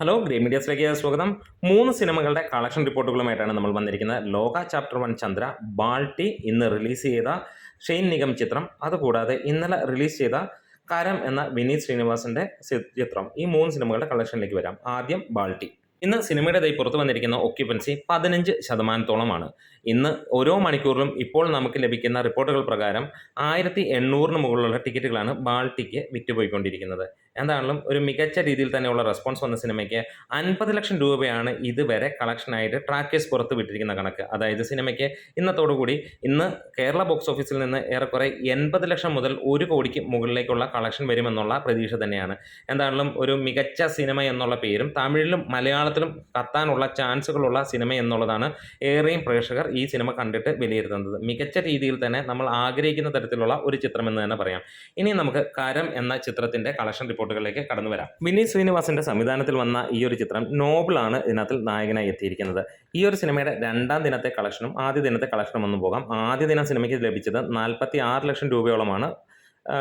Hello green മീഡിയസിലേക്ക് സ്വാഗതം. 3 സിനിമകളുടെ collection റിപ്പോർട്ടുകളുമായിട്ടാണ് നമ്മൾ വന്നിരിക്കുന്നത്. ലോക ചാപ്റ്റർ 1 ചന്ദ്ര, ബാൾട്ടി, ഇന്ന് റിലീസ് ചെയ്ത ഷെയ്ൻ നിഗം ചിത്രം, അതുകൂടാതെ ഇന്നലെ റിലീസ് ചെയ്ത കരം എന്ന വിനീത് ശ്രീനിവാസന്റെ ചിത്രം. ഈ 3 സിനിമകളുടെ കളക്ഷനിലേക്ക് വരാം. ആദ്യം ബാൾട്ടി. ഇന്ന് സിനിമയുടെ പുറത്തു വന്നിരിക്കുന്ന ഒക്യുപ്പൻസി 15%. ഇന്ന് ഓരോ മണിക്കൂറിലും ഇപ്പോൾ നമുക്ക് ലഭിക്കുന്ന റിപ്പോർട്ടുകൾ പ്രകാരം 1800 മുകളിലുള്ള ടിക്കറ്റുകളാണ് ബാൾട്ടിക്ക് വിറ്റുപോയിക്കൊണ്ടിരിക്കുന്നത്. എന്താണെങ്കിലും ഒരു മികച്ച രീതിയിൽ തന്നെയുള്ള റെസ്പോൺസ് വന്ന സിനിമയ്ക്ക് 50 ലക്ഷം രൂപയാണ് ഇതുവരെ കളക്ഷനായിട്ട് ട്രാക്കേഴ്സ് പുറത്ത് വിട്ടിരിക്കുന്ന കണക്ക്. അതായത് സിനിമയ്ക്ക് ഇന്നത്തോടുകൂടി ഇന്ന് കേരള ബോക്സ് ഓഫീസിൽ നിന്ന് ഏറെക്കുറെ 80 ലക്ഷം മുതൽ 1 കോടിക്ക് മുകളിലേക്കുള്ള കളക്ഷൻ വരുമെന്നുള്ള പ്രതീക്ഷ തന്നെയാണ്. എന്താണെങ്കിലും ഒരു മികച്ച സിനിമ എന്നുള്ള പേരും തമിഴിലും മലയാളത്തിലും കത്താനുള്ള ചാൻസുകളുള്ള സിനിമ എന്നുള്ളതാണ് ഏറെയും പ്രേക്ഷകർ ഈ സിനിമ കണ്ടിട്ട് വിലയിരുത്തുന്നത്. മികച്ച രീതിയിൽ തന്നെ നമ്മൾ ആഗ്രഹിക്കുന്ന തരത്തിലുള്ള ഒരു ചിത്രം എന്ന് തന്നെ പറയാം. ഇനി നമുക്ക് കരം എന്ന ചിത്രത്തിന്റെ കളക്ഷൻ റിപ്പോർട്ടുകളിലേക്ക് കടന്നു വരാം. വിനീത് ശ്രീനിവാസന്റെ സംവിധാനത്തിൽ വന്ന ഈ ഒരു ചിത്രം നോബിളാണ് ഇതിനകത്തിൽ നായകനായി എത്തിയിരിക്കുന്നത്. ഈ ഒരു സിനിമയുടെ 2ാം ദിനത്തെ കളക്ഷനും ആദ്യ ദിനത്തെ കളക്ഷനും ഒന്ന് പോകാം. ആദ്യ ദിനം സിനിമയ്ക്ക് ലഭിച്ചത് 46 ലക്ഷം രൂപയോളമാണ്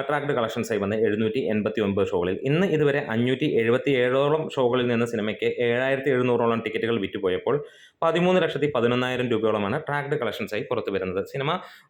ട്രാക്ഡ് കളക്ഷൻസായി വന്ന് 789 ഷോകളിൽ. ഇന്ന് ഇതുവരെ 577ഓളം ഷോകളിൽ നിന്ന് സിനിമയ്ക്ക് 7700ഓളം ടിക്കറ്റുകൾ വിറ്റുപോയപ്പോൾ 13,11,000 രൂപയോളമാണ് ട്രാക്ഡ് കളക്ഷൻസായി പുറത്തു വരുന്നത്. സിനിമ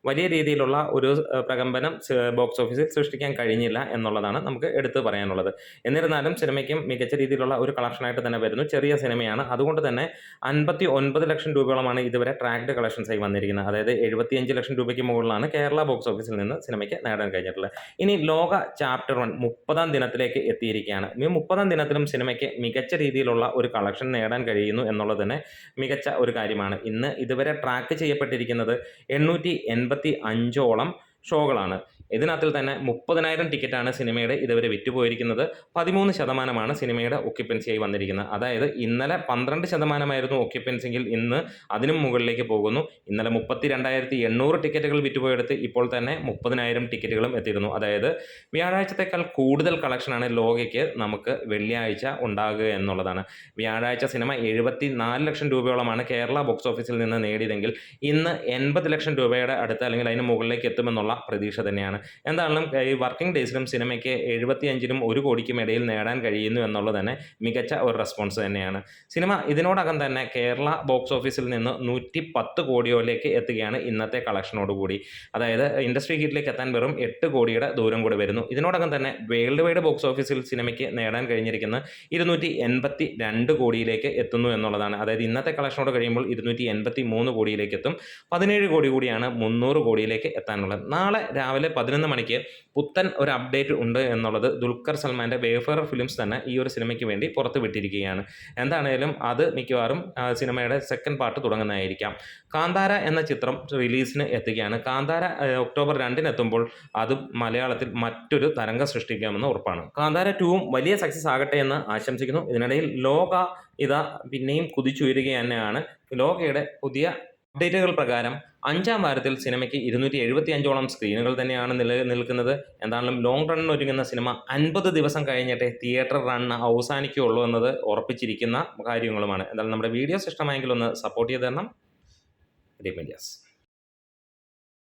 വലിയ രീതിയിലുള്ള ഒരു പ്രകമ്പനം ബോക്സ് ഓഫീസിൽ സൃഷ്ടിക്കാൻ കഴിഞ്ഞില്ല എന്നുള്ളതാണ് നമുക്ക് എടുത്തു പറയാനുള്ളത്. എന്നിരുന്നാലും സിനിമയ്ക്കും മികച്ച രീതിയിലുള്ള ഒരു കളക്ഷനായിട്ട് തന്നെ വരുന്നു. ചെറിയ സിനിമയാണ്, അതുകൊണ്ട് തന്നെ 59 ലക്ഷം രൂപയോളമാണ് ഇതുവരെ ട്രാക്ഡ് കളക്ഷൻസായി വന്നിരിക്കുന്നത്. അതായത് 75 ലക്ഷം രൂപയ്ക്ക് മുകളിലാണ് കേരള ബോക്സ് ഓഫീസിൽ നിന്ന് സിനിമയ്ക്ക് നേടാൻ കഴിഞ്ഞിട്ടുള്ളത്. ഇനി ലോക ചാപ്റ്റർ 1 30ാം ദിനത്തിലേക്ക് എത്തിയിരിക്കുകയാണ്. ഈ 30ാം ദിനത്തിലും സിനിമയ്ക്ക് മികച്ച രീതിയിലുള്ള ഒരു കളക്ഷൻ നേടാൻ കഴിയുന്നു എന്നുള്ളത് തന്നെ മികച്ച ഒരു കാര്യമാണ്. ഇന്ന് ഇതുവരെ ട്രാക്ക് ചെയ്യപ്പെട്ടിരിക്കുന്നത് 885ഓളം ഷോകളാണ്. ഇതിനകത്തിൽ തന്നെ 30,000 ടിക്കറ്റാണ് സിനിമയുടെ ഇതുവരെ വിറ്റുപോയിരിക്കുന്നത്. 13% സിനിമയുടെ ഒക്യുപ്പൻസിയായി വന്നിരിക്കുന്നത്. അതായത് ഇന്നലെ 12% ഒക്യുപ്പൻസിയെങ്കിൽ ഇന്ന് അതിനും മുകളിലേക്ക് പോകുന്നു. ഇന്നലെ 32,800 ടിക്കറ്റുകൾ വിറ്റുപോയെടുത്ത് ഇപ്പോൾ തന്നെ 30,000 ടിക്കറ്റുകളും എത്തിയിരുന്നു. അതായത് വ്യാഴാഴ്ചത്തേക്കാൾ കൂടുതൽ കളക്ഷനാണ് ലോകയ്ക്ക് നമുക്ക് വെള്ളിയാഴ്ച ഉണ്ടാകുക എന്നുള്ളതാണ്. വ്യാഴാഴ്ച സിനിമ 74 ലക്ഷം രൂപയോളമാണ് കേരള ബോക്സ് ഓഫീസിൽ നിന്ന് നേടിയതെങ്കിൽ ഇന്ന് 80 ലക്ഷം രൂപയുടെ അടുത്ത് അല്ലെങ്കിൽ അതിന് മുകളിലേക്ക് എത്തുമെന്നുള്ള പ്രതീക്ഷ തന്നെയാണ്. എന്താണെങ്കിലും ഈ വർക്കിംഗ് ഡേയ്സിലും സിനിമയ്ക്ക് 75നും 1 കോടിക്കും ഇടയിൽ നേടാൻ കഴിയുന്നു എന്നുള്ളത് തന്നെ മികച്ച ഒരു റെസ്പോൺസ് തന്നെയാണ്. സിനിമ ഇതിനോടകം തന്നെ കേരള ബോക്സ് ഓഫീസിൽ നിന്ന് 110 കോടിയോലേക്ക് എത്തുകയാണ് ഇന്നത്തെ കളക്ഷനോടുകൂടി. അതായത് ഇൻഡസ്ട്രി ഹിറ്റിലേക്ക് എത്താൻ വെറും 8 കോടിയുടെ ദൂരം കൂടി വരുന്നു. ഇതിനോടകം തന്നെ വേൾഡ് വൈഡ് ബോക്സ് ഓഫീസിൽ സിനിമയ്ക്ക് നേടാൻ കഴിഞ്ഞിരിക്കുന്ന 282 കോടിയിലേക്ക് എത്തുന്നു എന്നുള്ളതാണ്. അതായത് ഇന്നത്തെ കളക്ഷനോട് കഴിയുമ്പോൾ 283 കോടിയിലേക്ക് എത്തും. 17 കോടി കൂടിയാണ് 300 കോടിയിലേക്ക് എത്താനുള്ളത്. നാളെ രാവിലെ 11 മണിക്ക് പുത്തൻ ഒരു അപ്ഡേറ്റ് ഉണ്ട് എന്നുള്ളത് ദുൽഖർ സൽമാൻ്റെ വേഫറർ ഫിലിംസ് തന്നെ ഈ ഒരു സിനിമയ്ക്ക് വേണ്ടി പുറത്തു വിട്ടിരിക്കുകയാണ്. എന്താണേലും അത് മിക്കവാറും സിനിമയുടെ സെക്കൻഡ് പാർട്ട് തുടങ്ങുന്നതായിരിക്കാം. കാന്താര എന്ന ചിത്രം റിലീസിന് എത്തുകയാണ്. കാന്താര ഒക്ടോബർ 2 എത്തുമ്പോൾ അത് മലയാളത്തിൽ മറ്റൊരു തരംഗം സൃഷ്ടിക്കാമെന്ന് ഉറപ്പാണ്. കാന്താര 2ഉം വലിയ സക്സസ് ആകട്ടെ എന്ന് ആശംസിക്കുന്നു. ഇതിനിടയിൽ ലോക ഇതാ പിന്നെയും കുതിച്ചുയരുക തന്നെയാണ്. ലോകയുടെ പുതിയ അപ്ഡേറ്റുകൾ പ്രകാരം 5ാം വാരത്തിൽ സിനിമയ്ക്ക് 275ഓളം സ്ക്രീനുകൾ തന്നെയാണ് നിലനിൽക്കുന്നത്. എന്താണെങ്കിലും ലോങ് റണ്ണിന് ഒരുങ്ങുന്ന സിനിമ 50 ദിവസം കഴിഞ്ഞിട്ടേ തിയേറ്റർ റണ്ണ് അവസാനിക്കുകയുള്ളൂ എന്നത് ഉറപ്പിച്ചിരിക്കുന്ന കാര്യങ്ങളുമാണ്. എന്തായാലും നമ്മുടെ വീഡിയോസ് ഇഷ്ടമായെങ്കിൽ ഒന്ന് സപ്പോർട്ട് ചെയ്ത് തരണം. Green medias.